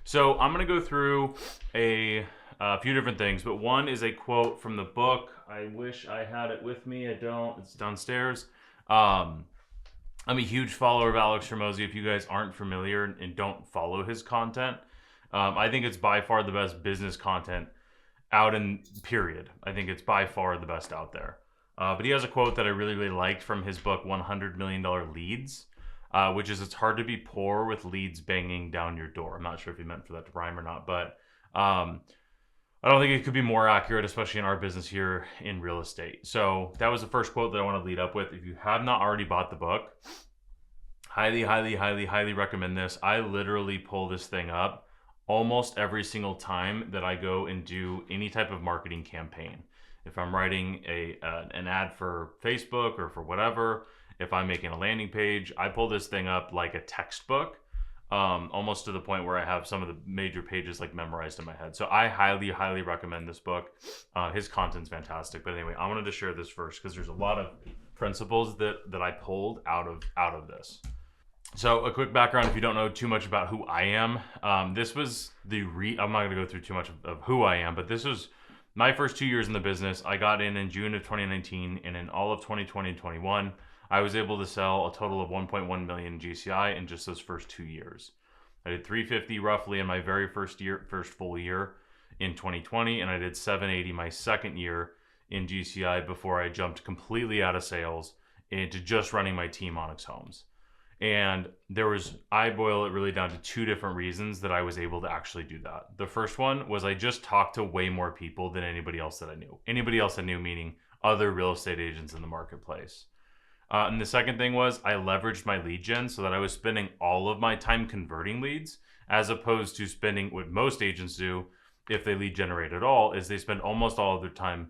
So I'm going to go through a few different things, but one is a quote from the book. I wish I had it with me. I don't. It's downstairs. Um, I'm a huge follower of Alex Hormozi. If you guys aren't familiar and don't follow his content, I think it's by far the best business content out in period. I think it's by far the best out there. But he has a quote that I really, really liked from his book, $100 Million Leads, which is, it's hard to be poor with leads banging down your door. I'm not sure if he meant for that to rhyme or not, but I don't think it could be more accurate, especially in our business here in real estate. So that was the first quote that I want to lead up with. If you have not already bought the book, highly, highly, highly, highly recommend this. I literally pull this thing up almost every single time that I go and do any type of marketing campaign. If I'm writing an ad for Facebook or for whatever, if I'm making a landing page, I pull this thing up like a textbook, almost to the point where I have some of the major pages like memorized in my head. So I highly, highly recommend this book. His content's fantastic. But anyway, I wanted to share this first because there's a lot of principles that I pulled out of this. So a quick background, if you don't know too much about who I am, this was I'm not going to go through too much of who I am, but this was my first 2 years in the business. I got in June of 2019, and in all of 2020 and 21, I was able to sell a total of 1.1 million GCI in just those first 2 years. I did 350 roughly in my very first full year in 2020, and I did 780 my second year in GCI before I jumped completely out of sales into just running my team Onyx Homes. And I boil it really down to two different reasons that I was able to actually do that. The first one was I just talked to way more people than anybody else that I knew. Anybody else I knew, meaning other real estate agents in the marketplace. And the second thing was I leveraged my lead gen so that I was spending all of my time converting leads, as opposed to spending what most agents do if they lead generate at all, is they spend almost all of their time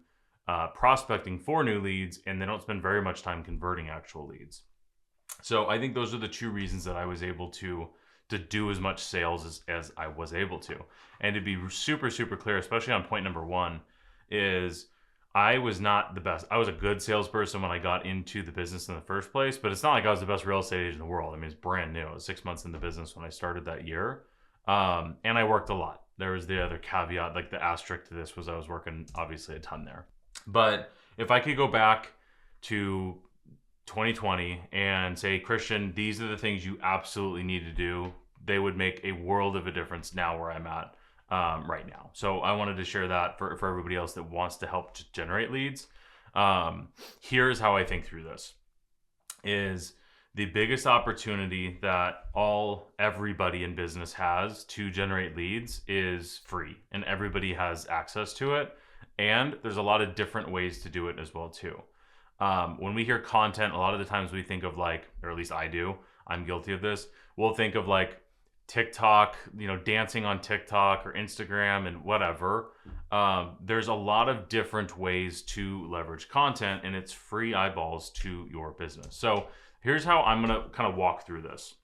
prospecting for new leads, and they don't spend very much time converting actual leads. So I think those are the two reasons that I was able to do as much sales as I was able to. And to be super, super clear, especially on point number one, is I was not the best. I was a good salesperson when I got into the business in the first place, but it's not like I was the best real estate agent in the world. I mean, it's brand new. I was 6 months in the business when I started that year. And I worked a lot. There was the other caveat, like the asterisk to this was I was working obviously a ton there. But if I could go back to 2020 and say, Christian, these are the things you absolutely need to do, they would make a world of a difference now where I'm at right now. So I wanted to share that for everybody else that wants to help to generate leads. Here's how I think through this. Is the biggest opportunity that everybody in business has to generate leads is free, and everybody has access to it. And there's a lot of different ways to do it as well too. When we hear content, a lot of the times we think of like, or at least I do, I'm guilty of this. We'll think of like TikTok, dancing on TikTok or Instagram and whatever. There's a lot of different ways to leverage content, and it's free eyeballs to your business. So here's how I'm going to kind of walk through this.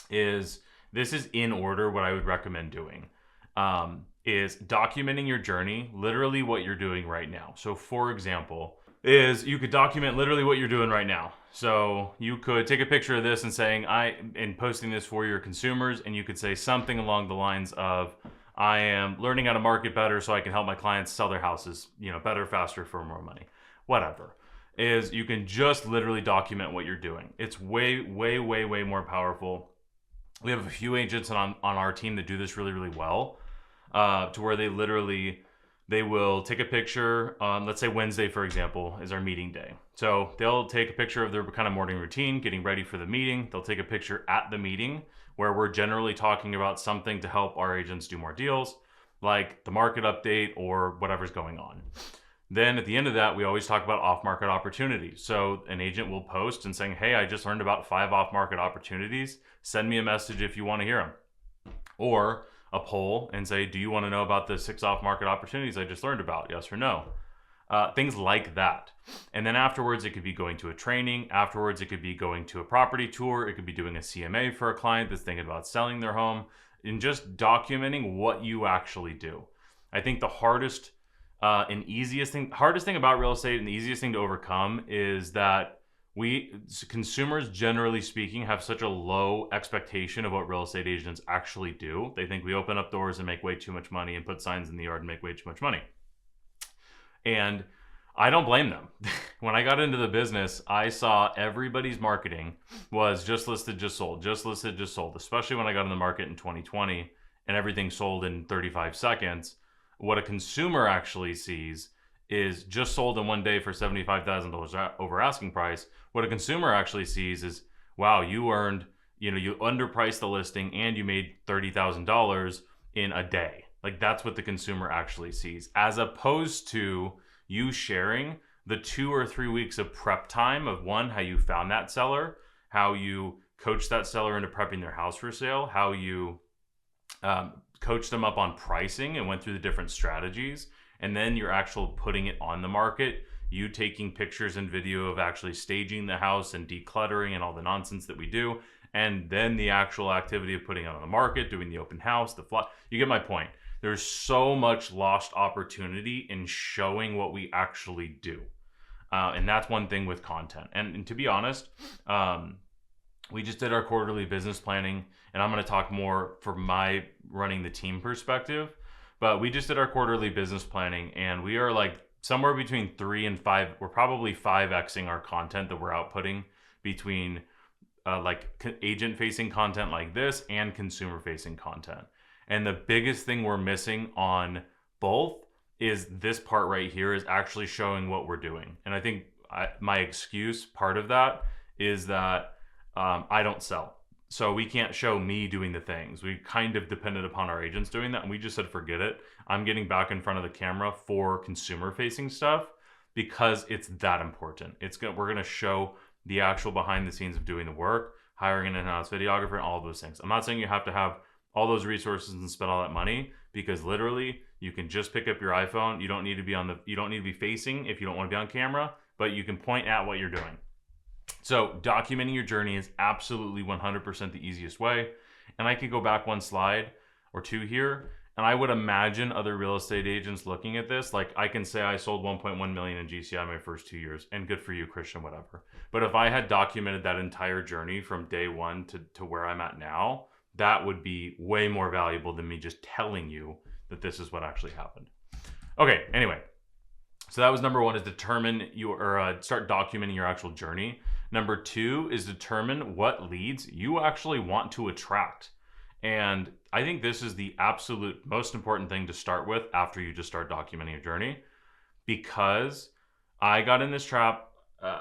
This is in order what I would recommend doing. Is documenting your journey, literally what you're doing right now. So for example, you could document literally what you're doing right now. So you could take a picture of this and posting this for your consumers, and you could say something along the lines of, I am learning how to market better so I can help my clients sell their houses, better, faster, for more money. Whatever. You can just literally document what you're doing. It's way, way, way, way more powerful. We have a few agents on our team that do this really, really well, to where they will take a picture. Let's say Wednesday, for example, is our meeting day. So they'll take a picture of their kind of morning routine, getting ready for the meeting. They'll take a picture at the meeting where we're generally talking about something to help our agents do more deals, like the market update or whatever's going on. Then at the end of that, we always talk about off-market opportunities. So an agent will post and saying, hey, I just learned about 5 off-market opportunities. Send me a message if you want to hear them. Or a poll and say, do you want to know about the 6 off-market opportunities I just learned about? Yes or no? Things like that. And then afterwards, it could be going to a training. Afterwards, it could be going to a property tour. It could be doing a CMA for a client that's thinking about selling their home, and just documenting what you actually do. I think the hardest thing about real estate and the easiest thing to overcome is that consumers, generally speaking, have such a low expectation of what real estate agents actually do. They think we open up doors and make way too much money and put signs in the yard and make way too much money. And I don't blame them. When I got into the business, I saw everybody's marketing was just listed, just sold, just listed, just sold, especially when I got in the market in 2020 and everything sold in 35 seconds. What a consumer actually sees is just sold in one day for $75,000 over asking price. What a consumer actually sees is, wow, you earned, you underpriced the listing and you made $30,000 in a day. Like, that's what the consumer actually sees, as opposed to you sharing the 2 or 3 weeks of prep time of, one, how you found that seller, how you coached that seller into prepping their house for sale, how you coached them up on pricing and went through the different strategies, and then you're actual putting it on the market, you taking pictures and video of actually staging the house and decluttering and all the nonsense that we do, and then the actual activity of putting it on the market, doing the open house, you get my point. There's so much lost opportunity in showing what we actually do. And that's one thing with content. And to be honest, we just did our quarterly business planning, and I'm going to talk more from my running the team perspective, but we just did our quarterly business planning, and we are like somewhere between 3 and 5. We're probably 5xing our content that we're outputting between agent facing content like this and consumer facing content. And the biggest thing we're missing on both is this part right here, is actually showing what we're doing. And I think my excuse, part of that, is that I don't sell. So we can't show me doing the things. We kind of depended upon our agents doing that, and we just said, forget it. I'm getting back in front of the camera for consumer facing stuff because it's that important. We're going to show the actual behind the scenes of doing the work, hiring an in-house videographer, and all of those things. I'm not saying you have to have all those resources and spend all that money, because literally you can just pick up your iPhone. You don't need to be facing if you don't want to be on camera, but you can point at what you're doing. So documenting your journey is absolutely 100% the easiest way. And I could go back one slide or two here, and I would imagine other real estate agents looking at this, like I can say I sold 1.1 million in GCI my first 2 years, and good for you, Christian, whatever. But if I had documented that entire journey from day one to where I'm at now, that would be way more valuable than me just telling you that this is what actually happened. Okay, anyway, so that was number one, is start documenting your actual journey. Number two is determine what leads you actually want to attract. And I think this is the absolute most important thing to start with after you just start documenting your journey, because I got in this trap.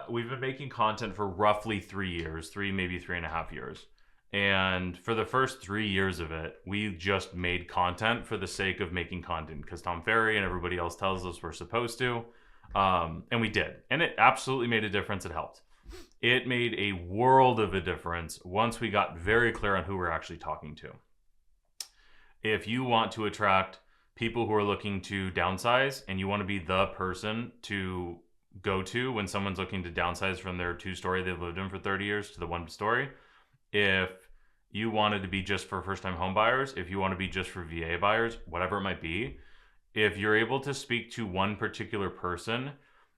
We've been making content for roughly 3 years, maybe 3.5 years. And for the first 3 years of it, we just made content for the sake of making content because Tom Ferry and everybody else tells us we're supposed to. And we did. And it absolutely made a difference. It helped. It made a world of a difference once we got very clear on who we're actually talking to. If you want to attract people who are looking to downsize and you want to be the person to go to when someone's looking to downsize from their 2-story they've lived in for 30 years to the 1-story, if you wanted to be just for first-time home buyers, if you want to be just for VA buyers, whatever it might be, if you're able to speak to one particular person,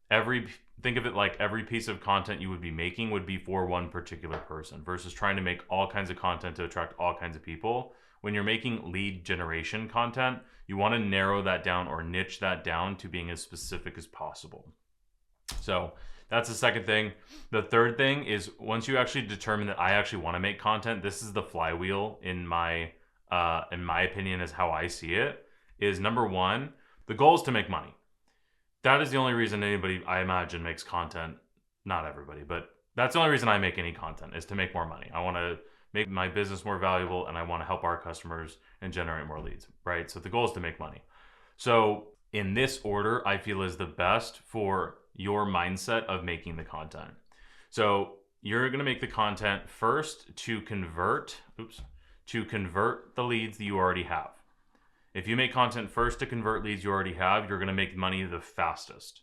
think of it like every piece of content you would be making would be for one particular person versus trying to make all kinds of content to attract all kinds of people. When you're making lead generation content, you want to narrow that down or niche that down to being as specific as possible. So that's the second thing. The third thing is, once you actually determine that I actually want to make content, this is the flywheel in my opinion, is how I see it, is number one, the goal is to make money. That is the only reason anybody, I imagine, makes content. Not everybody, but that's the only reason I make any content, is to make more money. I want to make my business more valuable, and I want to help our customers and generate more leads, right? So the goal is to make money. So in this order, I feel is the best for your mindset of making the content. So you're going to make the content first to convert the leads that you already have. If you make content first to convert leads you already have, you're going to make money the fastest.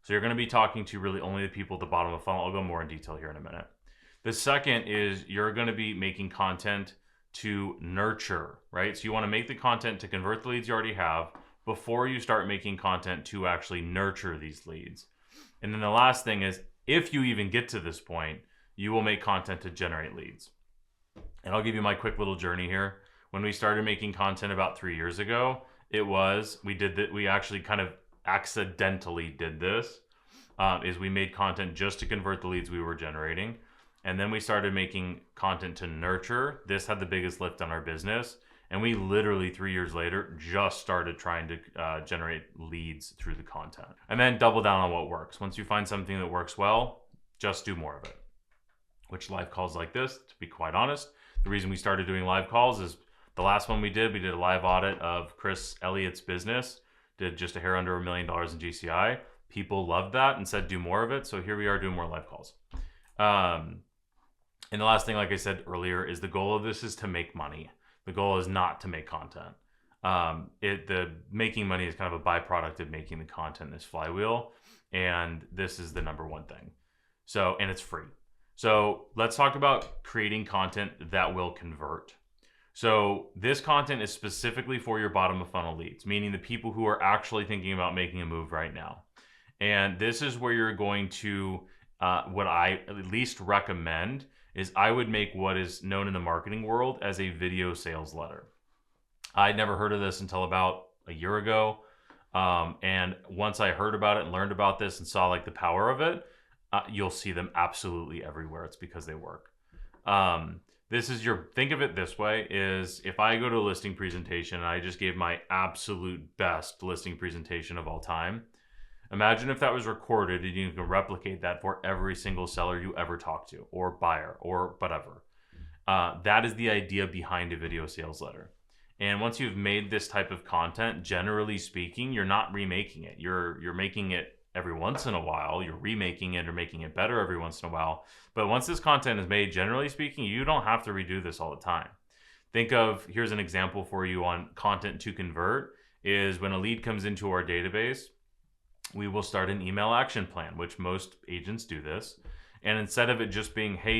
So you're going to be talking to really only the people at the bottom of the funnel. I'll go more in detail here in a minute. The second is you're going to be making content to nurture, right? So you want to make the content to convert the leads you already have before you start making content to actually nurture these leads. And then the last thing is if you even get to this point, you will make content to generate leads. And I'll give you my quick little journey here. When we started making content about 3 years ago, we actually kind of accidentally did this, is we made content just to convert the leads we were generating. And then we started making content to nurture. This had the biggest lift on our business. And we literally 3 years later just started trying to generate leads through the content. And then double down on what works. Once you find something that works well, just do more of it. Which live calls like this, to be quite honest, the reason we started doing live calls is the last one we did a live audit of Chris Elliott's business, did just a hair under $1 million in GCI. People loved that and said do more of it. So here we are doing more live calls. And the last thing, like I said earlier, is the goal of this is to make money. The goal is not to make content. The making money is kind of a byproduct of making the content, this flywheel. And this is the number one thing. So, and it's free. So let's talk about creating content that will convert. So this content is specifically for your bottom of funnel leads, meaning the people who are actually thinking about making a move right now. And this is where you're going to, what I at least recommend is I would make what is known in the marketing world as a video sales letter. I'd never heard of this until about a year ago. And once I heard about it and learned about this and saw like the power of it, you'll see them absolutely everywhere. It's because they work. Think of it this way, is if I go to a listing presentation and I just gave my absolute best listing presentation of all time, imagine if that was recorded and you can replicate that for every single seller you ever talk to or buyer or whatever. That is the idea behind a video sales letter. And once you've made this type of content, generally speaking, you're not remaking it. You're making it every once in a while. You're remaking it or making it better every once in a while. But once this content is made, generally speaking, you don't have to redo this all the time. Think of, here's an example for you on content to convert, is when a lead comes into our database, we will start an email action plan, which most agents do this. And instead of it just being, hey,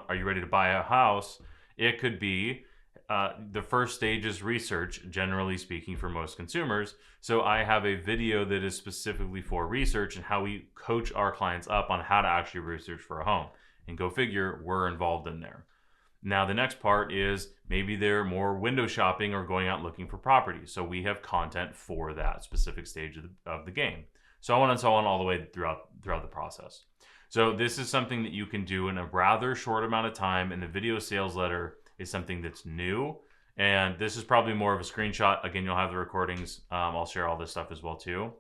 are you ready to buy a house? It could be, the first stage is research, generally speaking, for most consumers. So I have a video that is specifically for research and how we coach our clients up on how to actually research for a home. And go figure, we're involved in there. Now, the next part is maybe they're more window shopping or going out looking for properties. So we have content for that specific stage of the game. So on and so on, all the way throughout the process. So this is something that you can do in a rather short amount of time, and the video sales letter is something that's new. And this is probably more of a screenshot. Again, you'll have the recordings. I'll share all this stuff as well too.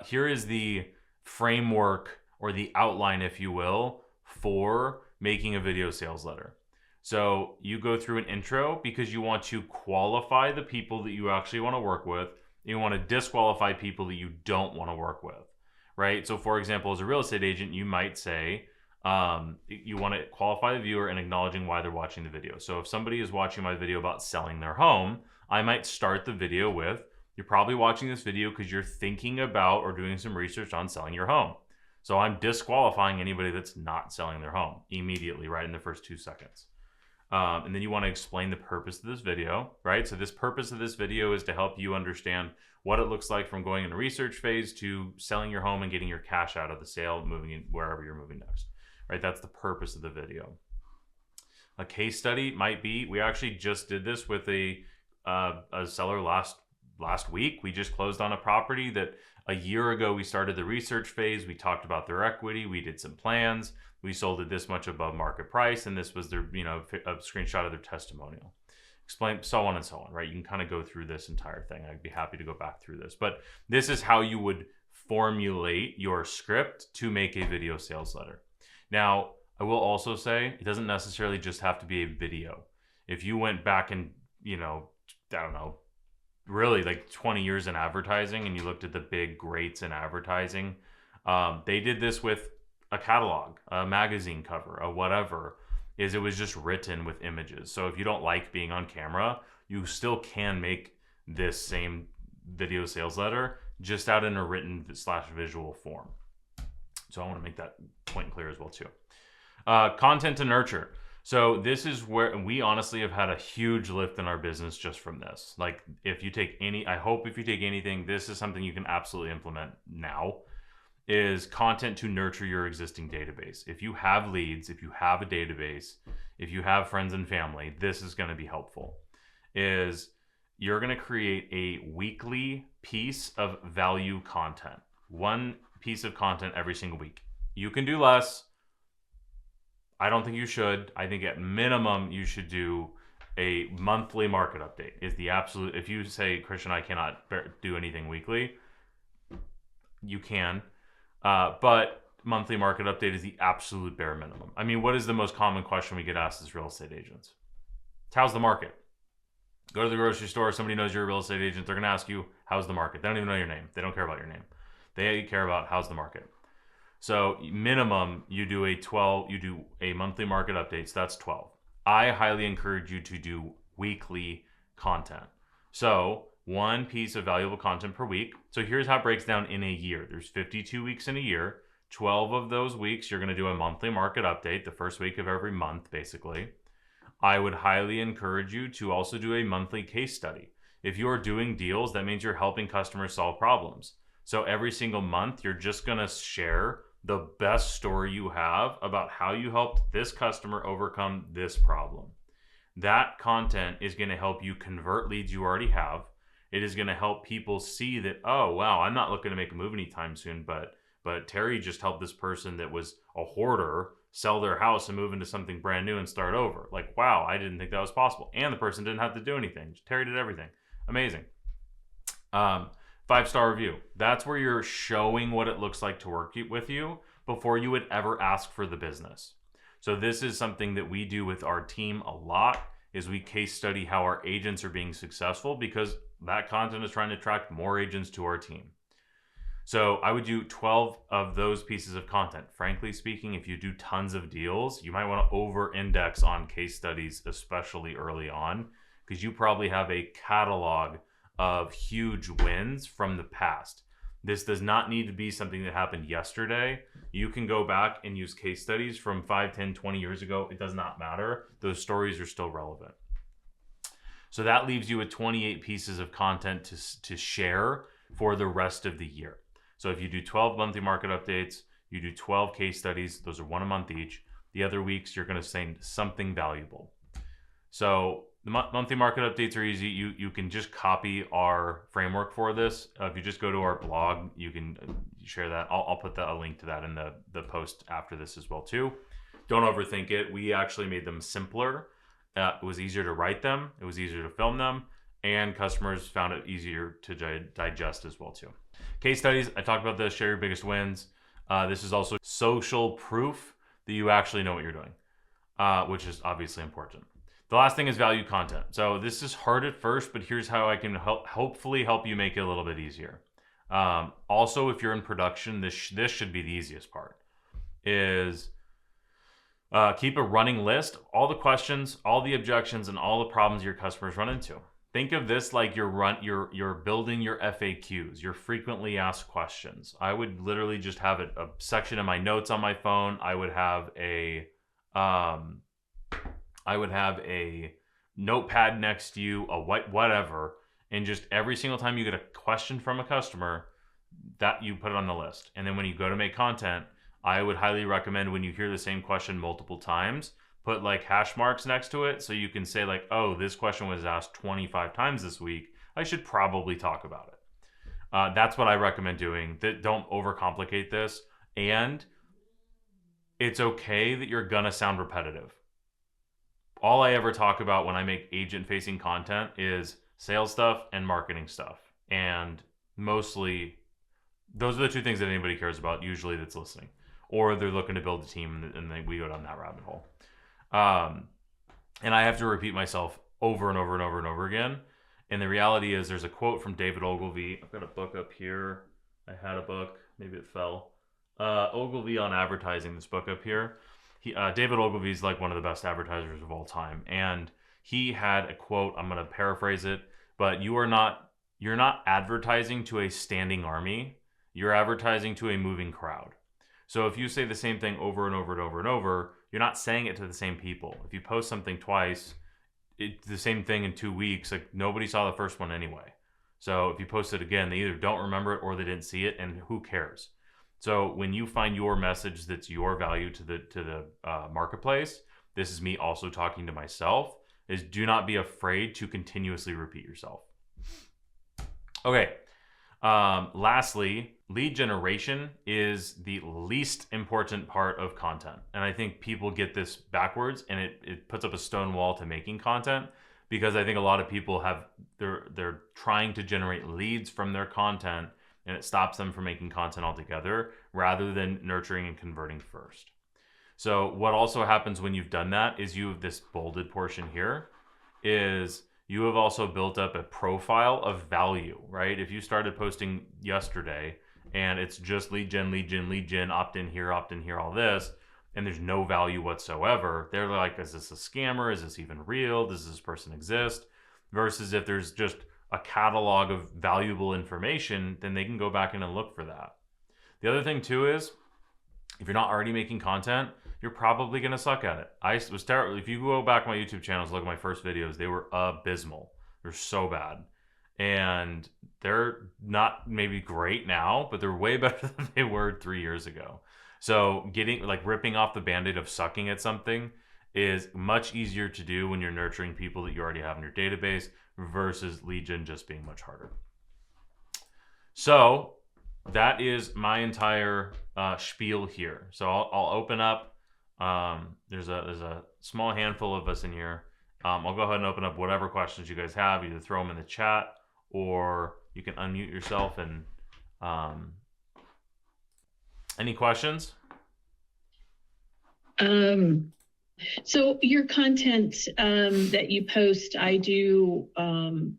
Here is the framework or the outline, if you will, for making a video sales letter. So you go through an intro because you want to qualify the people that you actually want to work with. You want to disqualify people that you don't want to work with, right? So for example, as a real estate agent, you might say, you want to qualify the viewer and acknowledging why they're watching the video. So if somebody is watching my video about selling their home, I might start the video with, you're probably watching this video because you're thinking about or doing some research on selling your home. So I'm disqualifying anybody that's not selling their home immediately, right in the first 2 seconds. And then you want to explain the purpose of this video, right? So this purpose of this video is to help you understand what it looks like from going in a research phase to selling your home and getting your cash out of the sale, moving in wherever you're moving next, right? That's the purpose of the video. A case study might be, we actually just did this with a seller last week. We just closed on a property that a year ago we started the research phase. We talked about their equity. We did some plans. We sold it this much above market price, and this was their, a screenshot of their testimonial. Explain, so on and so on, right? You can kind of go through this entire thing. I'd be happy to go back through this, but this is how you would formulate your script to make a video sales letter. Now, I will also say it doesn't necessarily just have to be a video. If you went back and, I don't know, really like 20 years in advertising and you looked at the big greats in advertising, they did this with a catalog, a magazine cover, a whatever, it was just written with images. So if you don't like being on camera, you still can make this same video sales letter just out in a written / visual form. So I want to make that point clear as well too. Content to nurture. So this is where we honestly have had a huge lift in our business just from this. Like if you take anything, this is something you can absolutely implement now. is content to nurture your existing database. If you have leads, if you have a database, if you have friends and family, this is going to be helpful. Is you're going to create a weekly piece of value content. One piece of content every single week. You can do less. I don't think you should. I think at minimum you should do a monthly market update is the absolute. If you say, Christian, I cannot do anything weekly, you can. But monthly market update is the absolute bare minimum. I mean, what is the most common question we get asked as real estate agents? It's how's the market? Go to the grocery store, somebody knows you're a real estate agent, they're going to ask you, how's the market? They don't even know your name. They don't care about your name. They care about how's the market. So minimum, you do a monthly market update. So that's 12. I highly encourage you to do weekly content. So one piece of valuable content per week. So here's how it breaks down in a year. There's 52 weeks in a year. 12 of those weeks, you're going to do a monthly market update, the first week of every month, basically. I would highly encourage you to also do a monthly case study. If you're doing deals, that means you're helping customers solve problems. So every single month, you're just going to share the best story you have about how you helped this customer overcome this problem. That content is going to help you convert leads you already have. It is going to help people see that, oh, wow, I'm not looking to make a move anytime soon, but Terry just helped this person that was a hoarder sell their house and move into something brand new and start over. Like, wow, I didn't think that was possible. And the person didn't have to do anything. Terry did everything. Amazing. 5-star review. That's where you're showing what it looks like to work with you before you would ever ask for the business. So this is something that we do with our team a lot, is we case study how our agents are being successful, because that content is trying to attract more agents to our team. So I would do 12 of those pieces of content. Frankly speaking, if you do tons of deals, you might want to over-index on case studies, especially early on, because you probably have a catalog of huge wins from the past. This does not need to be something that happened yesterday. You can go back and use case studies from 5, 10, 20 years ago. It does not matter. Those stories are still relevant. So that leaves you with 28 pieces of content to share for the rest of the year. So if you do 12 monthly market updates, you do 12 case studies, those are one a month each. The other weeks, you're going to say something valuable. So the monthly market updates are easy. You can just copy our framework for this. If you just go to our blog, you can share that. I'll put a link to that in the post after this as well too. Don't overthink it. We actually made them simpler. It was easier to write them. It was easier to film them. And customers found it easier to digest as well too. Case studies, I talked about this, share your biggest wins. This is also social proof that you actually know what you're doing, which is obviously important. The last thing is value content. So this is hard at first, but here's how I can hopefully help you make it a little bit easier. Also, if you're in production, this should be the easiest part, is keep a running list of all the questions, all the objections, and all the problems your customers run into. Think of this like you're building your FAQs, your frequently asked questions. I would literally just have a section in my notes on my phone. I would have a notepad next to you, whatever, and just every single time you get a question from a customer, that you put it on the list. And then when you go to make content, I would highly recommend, when you hear the same question multiple times, put like hash marks next to it, so you can say like, oh, this question was asked 25 times this week. I should probably talk about it. That's what I recommend doing. Don't overcomplicate this. And it's okay that you're gonna sound repetitive. All I ever talk about when I make agent-facing content is sales stuff and marketing stuff. And mostly, those are the two things that anybody cares about, usually, that's listening. Or they're looking to build a team, and we go down that rabbit hole. And I have to repeat myself over and over and over and over again. And the reality is, there's a quote from David Ogilvy. I've got a book up here. I had a book. Maybe it fell. Ogilvy on advertising, this book up here. David Ogilvy is like one of the best advertisers of all time. And he had a quote, I'm going to paraphrase it, but you're not advertising to a standing army. You're advertising to a moving crowd. So if you say the same thing over and over and over and over, you're not saying it to the same people. If you post something twice, it's the same thing in 2 weeks, like nobody saw the first one anyway. So if you post it again, they either don't remember it or they didn't see it, and who cares? So when you find your message that's your value to the marketplace, this is me also talking to myself, is do not be afraid to continuously repeat yourself. Okay. Lastly, lead generation is the least important part of content. And I think people get this backwards, and it puts up a stone wall to making content, because I think a lot of people they're trying to generate leads from their content, and it stops them from making content altogether rather than nurturing and converting first. So what also happens when you've done that is you have this bolded portion here is you have also built up a profile of value, right? If you started posting yesterday and it's just lead gen, opt in here, all this, and there's no value whatsoever, they're like, is this a scammer? Is this even real? Does this person exist? Versus if there's just a catalog of valuable information, then they can go back in and look for that. The other thing too is, if you're not already making content, you're probably going to suck at it. I was terrible. If you go back to my YouTube channels, look at my first videos, they were abysmal. They're so bad. And they're not maybe great now, but they're way better than they were 3 years ago. So ripping off the Band-Aid of sucking at something is much easier to do when you're nurturing people that you already have in your database versus lead gen just being much harder. So that is my entire spiel here. So I'll open up. There's a small handful of us in here. I'll go ahead and open up whatever questions you guys have. Either throw them in the chat, or you can unmute yourself and any questions? So your content that you post, I do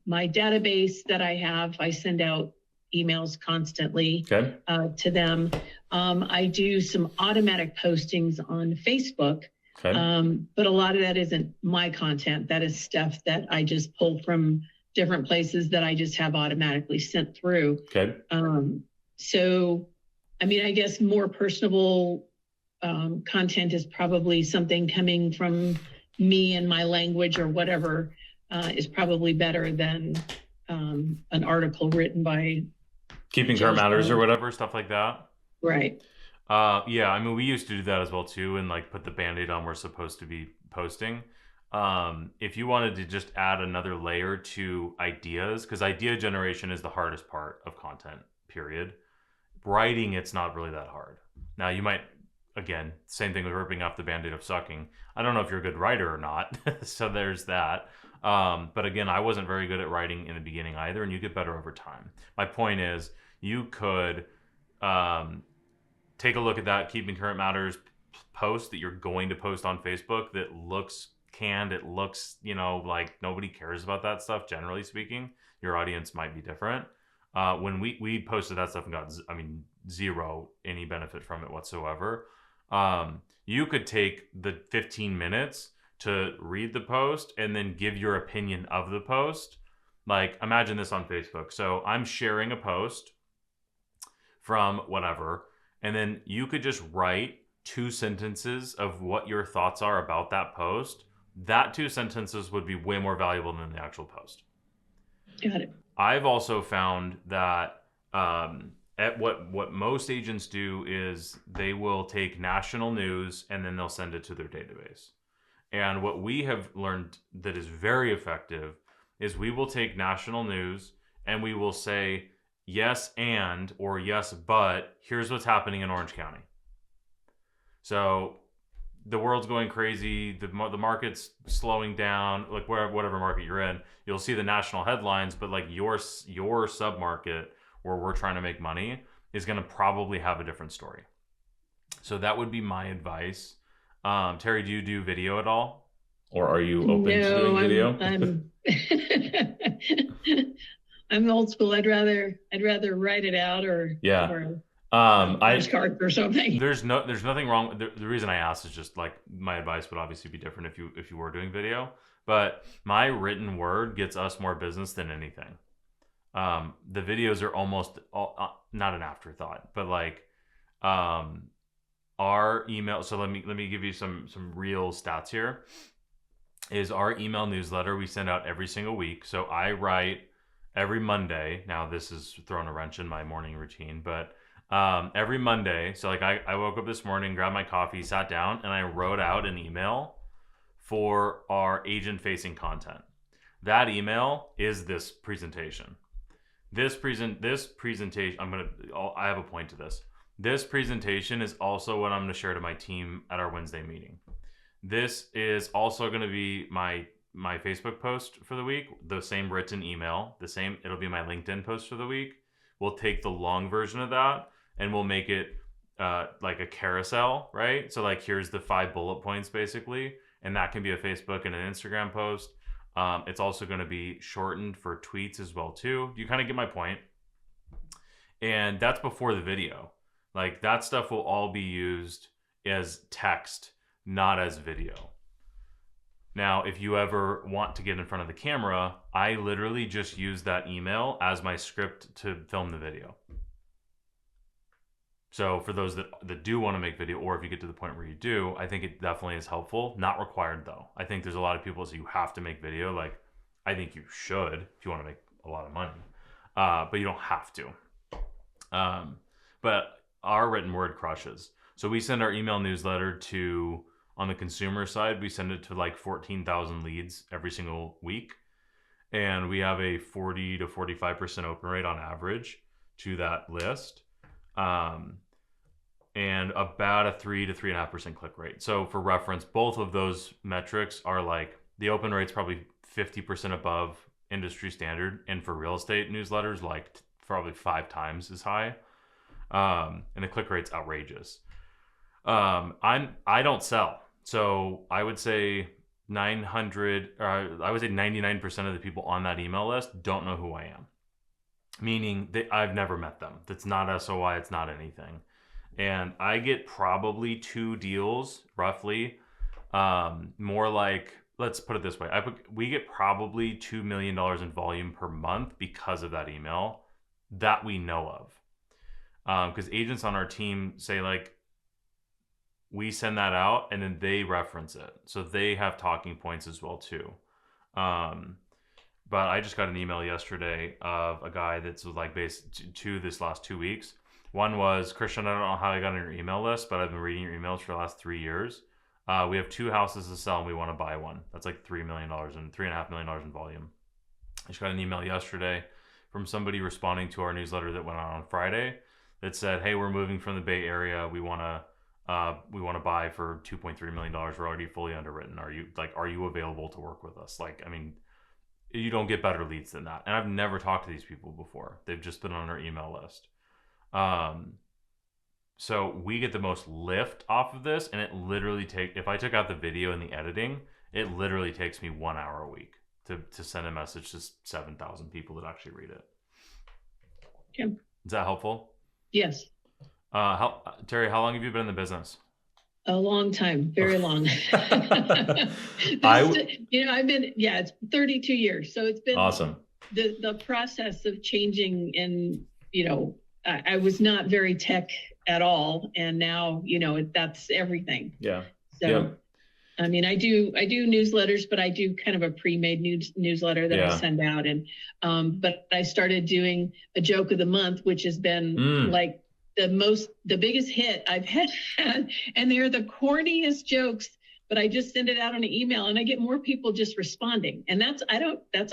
my database that I have, I send out emails constantly to them. I do some automatic postings on Facebook, but a lot of that isn't my content. That is stuff that I just pull from different places that I just have automatically sent through. So, I mean, I guess more personable content is probably something coming from me and my language or whatever is probably better than an article written by Keeping Current Matters or whatever, stuff like that. Right. Yeah, I mean, we used to do that as well too, and like put the Band-Aid on we're supposed to be posting. If you wanted to just add another layer to ideas, because idea generation is the hardest part of content, period. Writing, it's not really that hard. Now you might, again, same thing with ripping off the Band-Aid of sucking. I don't know if you're a good writer or not, so there's that. But again, I wasn't very good at writing in the beginning either, and you get better over time. My point is, you could take a look at that Keeping Current Matters post that you're going to post on Facebook that looks canned. It looks, like nobody cares about that stuff, generally speaking. Your audience might be different. When we posted that stuff and got, zero any benefit from it whatsoever. You could take the 15 minutes to read the post and then give your opinion of the post. Like, imagine this on Facebook. So I'm sharing a post from whatever, and then you could just write 2 sentences of what your thoughts are about that post. That 2 sentences would be way more valuable than the actual post. Got it. I've also found that at what most agents do is they will take national news and then they'll send it to their database. And what we have learned that is very effective is we will take national news and we will say, yes, and, or yes, but here's what's happening in Orange County. So the world's going crazy. The market's slowing down, like whatever market you're in, you'll see the national headlines, but like your sub-market where we're trying to make money is going to probably have a different story. So that would be my advice. Terry, do you do video at all? Or are you open to doing video? I'm old school. I'd rather write it out or card or something. There's nothing wrong. The reason I asked is just like my advice would obviously be different if you were doing video, but my written word gets us more business than anything. The videos are almost not an afterthought, but like our email. So let me give you some real stats here. Is our email newsletter we send out every single week. So I write every Monday. Now this is throwing a wrench in my morning routine, but Every Monday. So like I woke up this morning, grabbed my coffee, sat down, and I wrote out an email for our agent facing content. That email is this presentation. This presentation, I have a point to this. This presentation is also what I'm going to share to my team at our Wednesday meeting. This is also going to be my Facebook post for the week, the same written email, it'll be my LinkedIn post for the week. We'll take the long version of that and we'll make it like a carousel, right? So like here's the 5 bullet points basically, and that can be a Facebook and an Instagram post. It's also going to be shortened for tweets as well too. You kind of get my point. And that's before the video. Like that stuff will all be used as text, not as video. Now, if you ever want to get in front of the camera, I literally just use that email as my script to film the video. So for those that do want to make video, or if you get to the point where you do, I think it definitely is helpful. Not required though. I think there's a lot of people say you have to make video. Like I think you should if you want to make a lot of money, but you don't have to. But our written word crushes. So we send our email newsletter to, on the consumer side, we send it to like 14,000 leads every single week. And we have a 40 to 45% open rate on average to that list. And about a 3 to 3.5% click rate. So for reference, both of those metrics are like, the open rate's probably 50% above industry standard. And for real estate newsletters, like probably 5 times as high. And the click rate's outrageous. I don't sell. So I would say 99% of the people on that email list don't know who I am. Meaning that I've never met them. That's not SOI, it's not anything. And I get probably 2 deals, roughly. More like, let's put it this way. We get probably $2 million in volume per month because of that email that we know of. Because agents on our team say like, we send that out and then they reference it. So they have talking points as well too. But I just got an email yesterday of a guy that's like based to this last 2 weeks. One was, Christian, I don't know how I got on your email list, but I've been reading your emails for the last 3 years. We have 2 houses to sell and we want to buy one. That's like $3 million and $3.5 million in volume. I just got an email yesterday from somebody responding to our newsletter that went on Friday that said, hey, we're moving from the Bay Area. We want to buy for $2.3 million. We're already fully underwritten. Are you available to work with us? Like, I mean, you don't get better leads than that. And I've never talked to these people before. They've just been on our email list. So we get the most lift off of this, and it literally if I took out the video and the editing, it literally takes me 1 hour a week to send a message to 7,000 people that actually read it. Yeah. Is that helpful? Yes. Terry, how long have you been in the business? A long time, very long. I've been, it's 32 years. So it's been awesome. The process of changing, and, I was not very tech at all. And now, that's everything. Yeah. So, yeah. I mean, I do newsletters, but I do kind of a pre-made newsletter that I send out. And, but I started doing a joke of the month, which has been like the biggest hit I've had. And they're the corniest jokes, but I just send it out on an email and I get more people just responding. And that's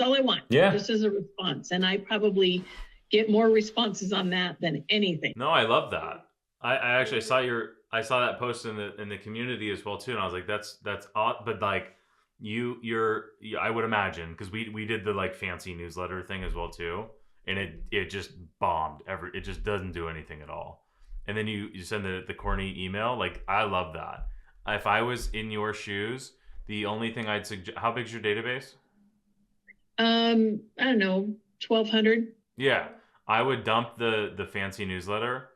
all I want. Yeah. Just as a response. And I probably get more responses on that than anything. No, I love that. I actually saw that post in the community as well too, and I was like, that's odd, but like you're I would imagine, because we did the like fancy newsletter thing as well too, and it just bombed. It just doesn't do anything at all. And then you send the corny email. Like, I love that. If I was in your shoes, the only thing I'd suggest, how big's your database? I don't know, 1,200. Yeah, I would dump the fancy newsletter.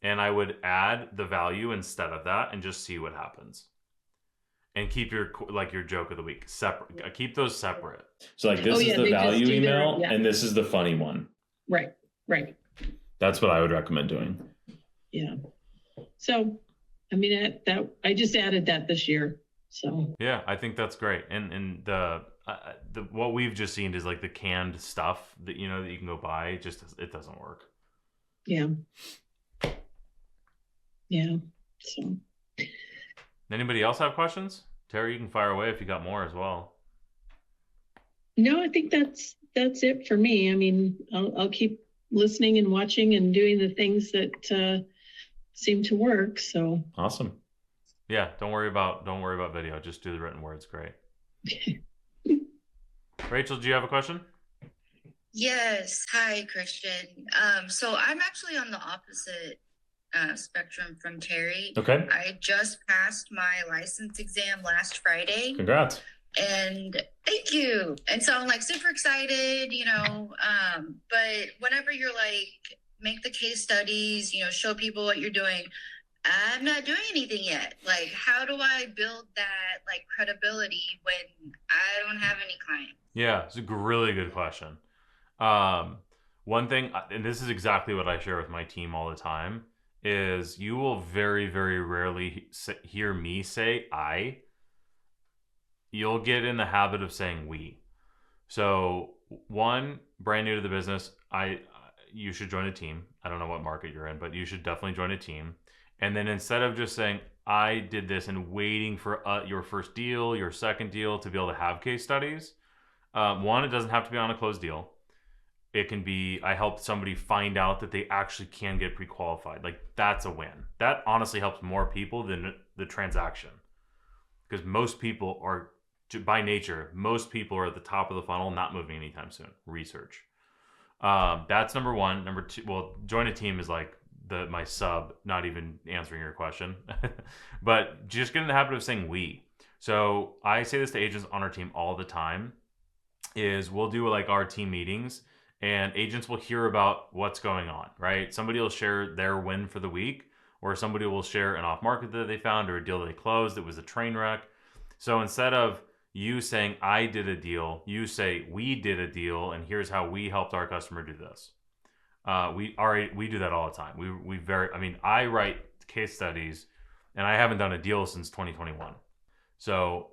And I would add the value instead of that and just see what happens. And keep your joke of the week separate. Keep those separate. So like this is the value email and this is the funny one. Right. That's what I would recommend doing. Yeah. So, I mean, I just added that this year. So. Yeah, I think that's great. And the what we've just seen is like the canned stuff that, that you can go buy. It doesn't work. Yeah. Yeah. So. Anybody else have questions? Terry, you can fire away if you got more as well. No, I think that's it for me. I mean, I'll keep listening and watching and doing the things that seem to work. So awesome. Yeah, don't worry about video. Just do the written words. Great. Rachel, do you have a question? Yes. Hi, Christian. So I'm actually on the opposite spectrum from Terry. Okay. I just passed my license exam last Friday. Congrats. And thank you. And so I'm like super excited, but whenever you're like, make the case studies, show people what you're doing, I'm not doing anything yet. Like, how do I build that like credibility when I don't have any clients? Yeah, it's a really good question. One thing, and this is exactly what I share with my team all the time, is you will very, very rarely hear me say I. You'll get in the habit of saying we. So, one, brand new to the business, you should join a team. I don't know what market you're in, but you should definitely join a team. And then instead of just saying, I did this and waiting for your first deal, your second deal to be able to have case studies, one, it doesn't have to be on a closed deal. It can be, I helped somebody find out that they actually can get pre-qualified. Like, that's a win. That honestly helps more people than the transaction. Because most people are, by nature, most people are at the top of the funnel, not moving anytime soon. Research. That's number one. Number two, well, join a team is like my sub, not even answering your question. But just get in the habit of saying we. So I say this to agents on our team all the time, is we'll do like our team meetings and agents will hear about what's going on, right? Somebody will share their win for the week, or somebody will share an off market that they found or a deal that they closed that was a train wreck. So instead of you saying I did a deal, you say we did a deal and here's how we helped our customer do this. We do that all the time. I write case studies and I haven't done a deal since 2021. So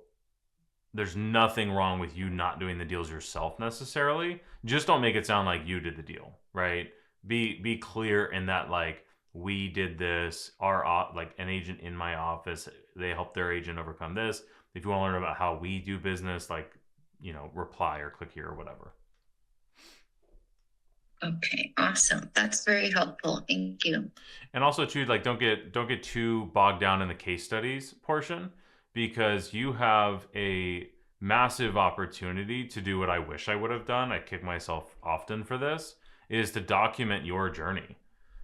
there's nothing wrong with you not doing the deals yourself necessarily. Just don't make it sound like you did the deal, right? Be clear in that, like, we did this, like an agent in my office, they helped their agent overcome this. If you want to learn about how we do business, like, reply or click here or whatever. Okay, awesome. That's very helpful. Thank you. And also too, like, don't get too bogged down in the case studies portion, because you have a massive opportunity to do what I wish I would have done. I kick myself often for this, is to document your journey.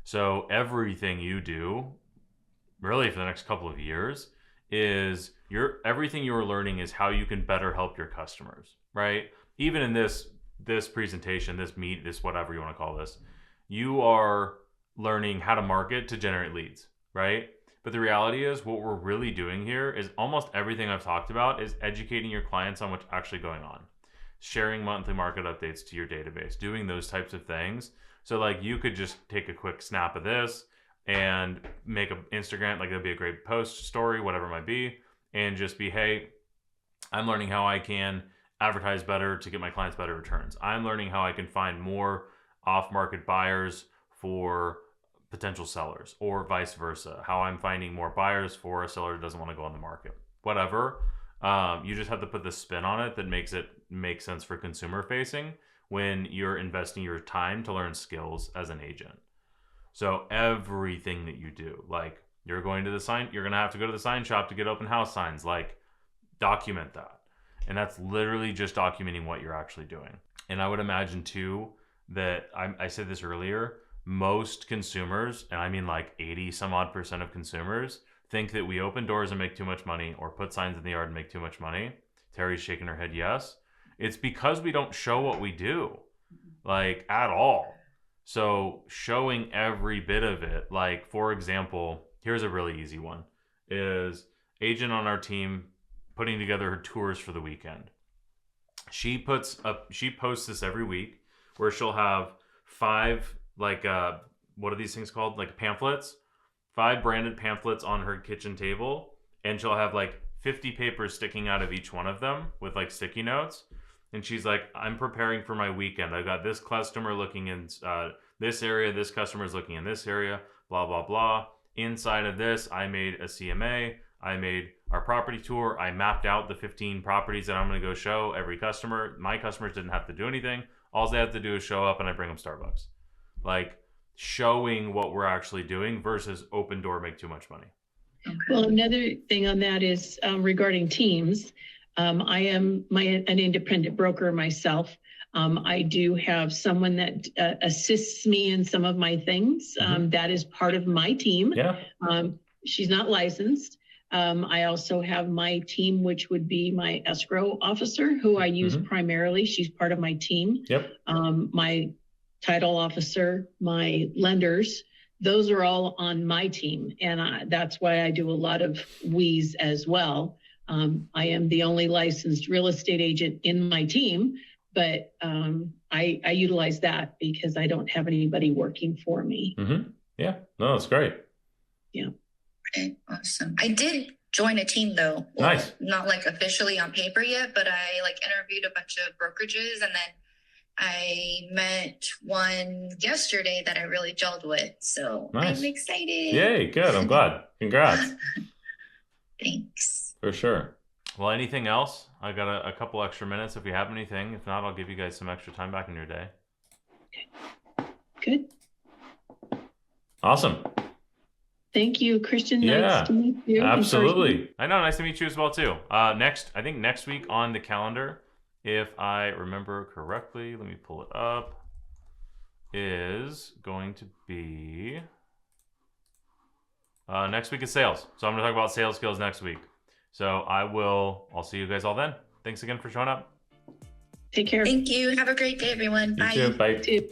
So everything you do, really for the next couple of years, is everything you're learning is how you can better help your customers, right? Even in this presentation, this whatever you want to call this, you are learning how to market to generate leads, right? But the reality is, what we're really doing here is almost everything I've talked about is educating your clients on what's actually going on, sharing monthly market updates to your database, doing those types of things. So like, you could just take a quick snap of this and make an Instagram, like, it'd be a great post, story, whatever it might be, and just be, hey, I'm learning how I can advertise better to get my clients better returns. I'm learning how I can find more off-market buyers for potential sellers, or vice versa. How I'm finding more buyers for a seller that doesn't want to go on the market. Whatever. You just have to put the spin on it that makes it make sense for consumer facing when you're investing your time to learn skills as an agent. So everything that you do, like, you're going to have to go to the sign shop to get open house signs, like, document that. And that's literally just documenting what you're actually doing. And I would imagine too that I said this earlier, most consumers, and I mean like 80 some odd % of consumers, think that we open doors and make too much money, or put signs in the yard and make too much money. Terry's shaking her head yes. It's because we don't show what we do, like, at all. So showing every bit of it, like, for example, here's a really easy one, is agent on our team putting together her tours for the weekend. She posts this every week, where she'll have 5, like, what are these things called? Like pamphlets, 5 branded pamphlets on her kitchen table. And she'll have like 50 papers sticking out of each one of them with like sticky notes. And she's like, I'm preparing for my weekend. I've got this customer looking in this area. This customer is looking in this area, blah, blah, blah. inside of this, I made a CMA, I made our property tour, I mapped out the 15 properties that I'm going to go show every customer. My customers didn't have to do anything. All they have to do is show up and I bring them Starbucks. Like showing what we're actually doing versus open door, make too much money. Well, another thing on that is regarding teams. I am an independent broker myself. I do have someone that assists me in some of my things. That is part of my team. Yeah. She's not licensed. I also have my team, which would be my escrow officer, who I use primarily. She's part of my team. Yep. My title officer, my lenders, those are all on my team. And that's why I do a lot of WEs as well. I am the only licensed real estate agent in my team, but I utilize that because I don't have anybody working for me. Yeah, no, that's great. Yeah. Okay, awesome. I did join a team though. Well, nice. Not like officially on paper yet, but I like interviewed a bunch of brokerages, and then I met one yesterday that I really gelled with. So nice. I'm excited. Yay, good. I'm glad. Congrats. Thanks. For sure. Well, anything else? I got a couple extra minutes if you have anything. If not, I'll give you guys some extra time back in your day. Good. Awesome. Thank you, Christian. Nice to meet you. Absolutely. I know. Nice to meet you as well, too. I think next week on the calendar, if I remember correctly, let me pull it up, is going to be next week is sales. So I'm going to talk about sales skills next week. So I'll see you guys all then. Thanks again for showing up. Take care. Thank you. Have a great day, everyone. You too. Bye. You too.